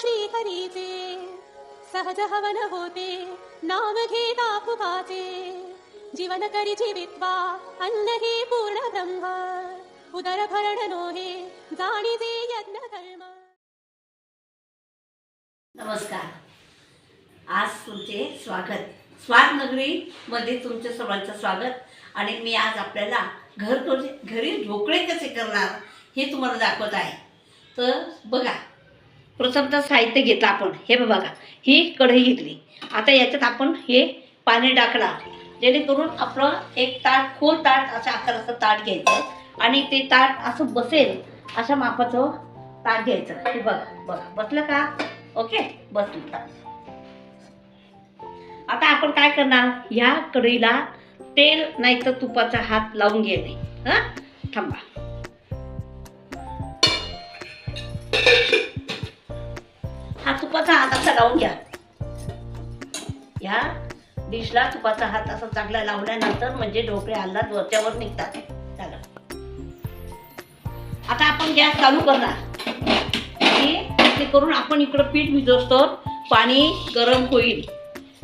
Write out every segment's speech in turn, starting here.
श्री हरीचे सहज हवन होते नाम घेता फुकाचे जीवन करी जीवित्वा अन्न हे पूर्ण ब्रह्म उदर भरण नोहे जाणीजे यज्ञ कर्म। नमस्कार, आज तुमचे स्वाद नगरी मध्ये तुमच्या सर्वांचं स्वागत। आणि मी आज आपल्याला घरी ढोकळे कसे करणार हे तुम्हाला दाखवत आहे। तर बघा, प्रथमतः साहित्य घेतलं आपण, हे बघा ही कढई घेतली। आता याच्यात आपण हे पाणी टाकणार, जेणेकरून आपलं एक ताट, खोल ताट अशा आकाराचं ताट घ्यायचं आणि ते ताट असं बसेल अशा मापाचं ताट घ्यायचं। हे बघा बसलं का? ओके, बसलं। आता आपण काय करणार, ह्या कढईला तेल नाही तर तुपाचा हात लावून घ्यायचे। थांबा, हा तुपाचा हात असा लावून घ्या। या डिशला तुपाचा हात असा चांगला लावल्यानंतर म्हणजे ढोकळे हलत वरच्यावर निघतात। चला, आता आपण गॅस चालू करणार हे करून आपण इकडं पीठ भिजवतो, पाणी गरम होईल।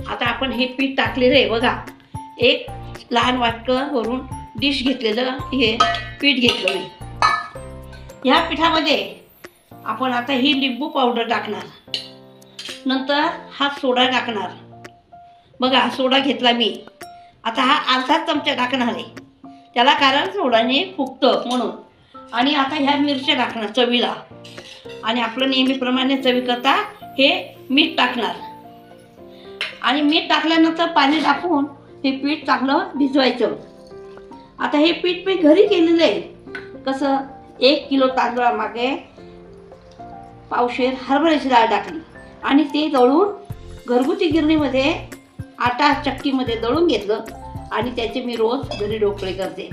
आता आपण हे पीठ टाकलेलं आहे बघा, एक लहान वाटकं वरून डिश घेतलेलं हे पीठ घेतलं मी। ह्या पिठामध्ये आपण आता ही लिंबू पावडर टाकणार, नंतर हा सोडा टाकणार। बघा, सोडा घेतला मी, आता हा अर्धा चमचा टाकणार आहे त्याला, कारण सोडाने फुगतं म्हणून। आणि आता ह्या मिरच्या टाकणार चवीला, आणि आपलं नेहमीप्रमाणे चवीकरता हे मीठ टाकणार। आणि मीठ टाकल्यानंतर पाणी टाकून हे पीठ चांगलं भिजवायचं। आता हे पीठ मी घरी केलेलं आहे। कसं, 1 किलो तांदूळामागे पावशेर हरभऱ्याची डाळ टाकली आणि ते दळून घरगुती गिरणीमध्ये आटा चक्कीमध्ये दळून घेतलं आणि त्याचे मी रोज घरी ढोकळे करते।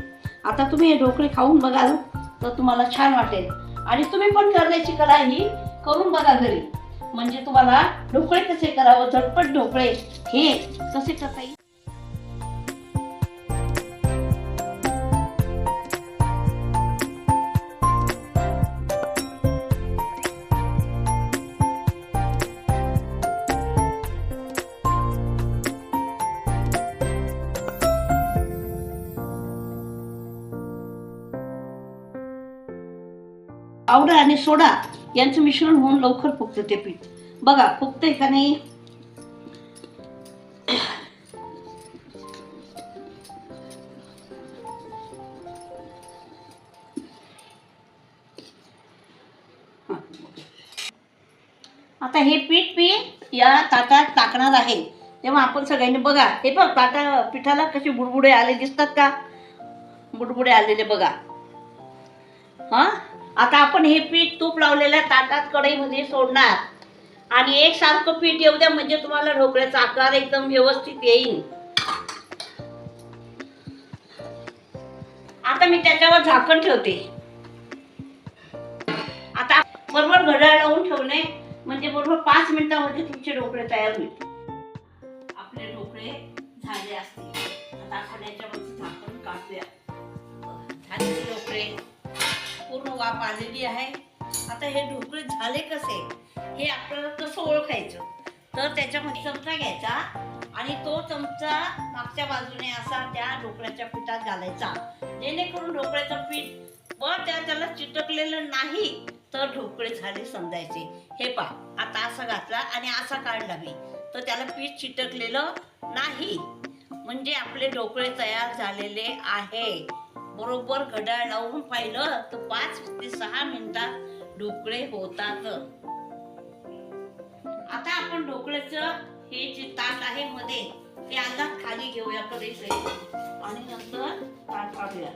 आता तुम्ही हे ढोकळे खाऊन बघाल तर तुम्हाला छान वाटेल, आणि तुम्ही पण करण्याची कला ही करून बघा घरी, म्हणजे तुम्हाला ढोकळे कसे करावं, झटपट ढोकळे हे कसे करता येईल। पावडर आणि सोडा यांचं मिश्रण होऊन लवकर फुगतं ते पीठ। बघा, फुगतंय का नाही? आता हे पीठ मी या ताटात टाकणार आहे, तेव्हा आपण सगळ्यांनी बघा, हे बघ पिठाला कसे बुडबुडे आले दिसतात का? बुडबुडे आलेले बघा। आता आपण हे पीठ तूप लावलेल्या ताटात कढईमध्ये सोडणार आणि एक सारखं पीठ येऊ द्या, म्हणजे तुम्हाला ढोकळ्याचा आकार एकदम व्यवस्थित येईल। आता मी त्याच्यावर झाकण ठेवते। आता बरोबर घड्याळ लावून ठेवणे, म्हणजे बरोबर 5 मिनिटांमध्ये तुमचे ढोकळे तयार होईल। आपले ढोकळे झाले असतील, आता आपण याच्यावरचं झाकण काढूया। झाले ढोकळे, पूर्ण वाफ आलेली आहे। आता हे ढोकळे झाले कसे हे आपल्याला कसं ओळखायचं, तर त्याच्यामध्ये चमचा घ्यायचा आणि तो चमचा मागच्या बाजूने असा त्या ढोकळ्याच्या पिठात घालायचा, जेणेकरून ढोकळ्याचं पीठ त्याला चिटकलेलं नाही तर ढोकळे झाले समजायचे। हे पहा, आता असा घातला आणि असा काढला मी, तर त्याला पीठ चिटकलेलं नाही, म्हणजे आपले ढोकळे तयार झालेले आहे। बरोबर घड्याळ लावून पाहिलं तर 5 ते 6 मिनिटात ढोकळे होतात। आता आपण ढोकळ्याचं हे जे ताट आहे मध्ये ते आता खाली घेऊया कढईचे, आणि नंतर ताट काढूया।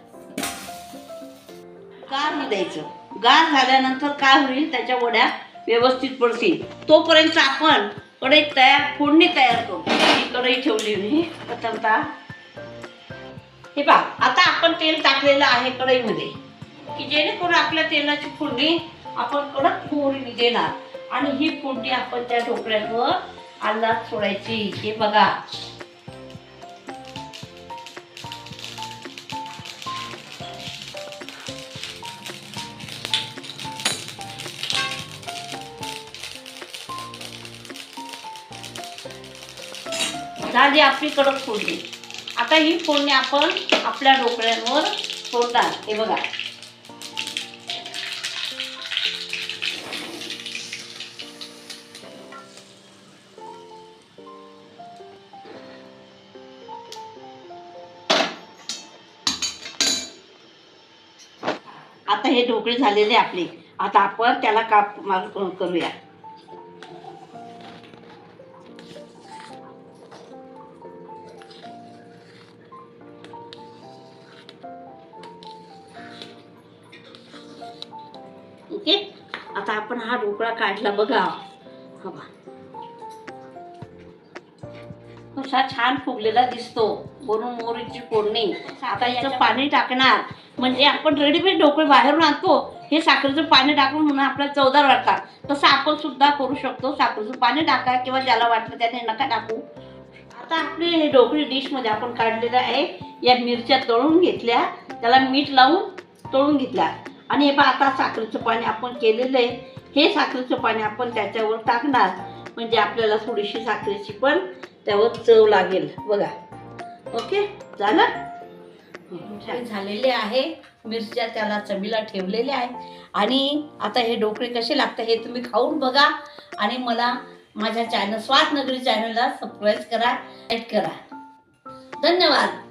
गार होऊ द्यायचं, गार झाल्यानंतर काय होईल, त्याच्या वड्या व्यवस्थित पडतील। तोपर्यंत आपण कढईत फोडणी तयार करू। कढई ठेवली मी प्रथमतः, हे पहा, आता आपण तेल टाकलेलं आहे कढईमध्ये, की जेणेकरून आपल्या तेलाची फोडणी आपण कडक फोडणी देणार, आणि ही फोडणी आपण त्या ढोकळ्यावर अंदाज सोडायची। हे बघा, झाली आपली कडक फोडणी. आता ही फोडणी आपण आपल्या ढोकळ्यांवर फोडणार. हे बघा, आता हे ढोकळे झालेले आपले. आता आपण त्याला काप करूया. ओके, आता आपण हा ढोकळा काढला बघा. बघा कसा छान फुगलेला दिसतो, वरून मोहरीची फोडणी. आता याचं पाणी टाकणार, म्हणजे आपण रेडीमेड ढोकळे बाहेरून आणतो, हे साखरेचं पाणी टाकून म्हणून आपल्याला चवदार वाटतात. तसं आपण सुद्धा करू शकतो. साखरेचं पाणी टाका किंवा ज्याला वाटलं त्याने नका टाकू. आता आपले ढोकळे डिशमध्ये आपण काढलेलं आहे. या मिरच्या तळून घेतल्या, त्याला मीठ लावून तळून घेतल्या. आणि हे पहा, आता साखरेचं पाणी आपण केलेलं आहे, हे साखरेचं पाणी आपण त्याच्यावर टाकणार, म्हणजे आपल्याला थोडीशी साखरेची पण त्यावर चव लागेल. बघा, ओके झालं. झालेले आहे. मिरच्या त्याला चवीला ठेवलेल्या आहे. आणि आता हे ढोकळे कसे लागतात हे तुम्ही खाऊन बघा. आणि मला माझ्या चॅनल स्वाद नगरी चॅनलला सबस्क्राईब करा, लाईक करा. धन्यवाद.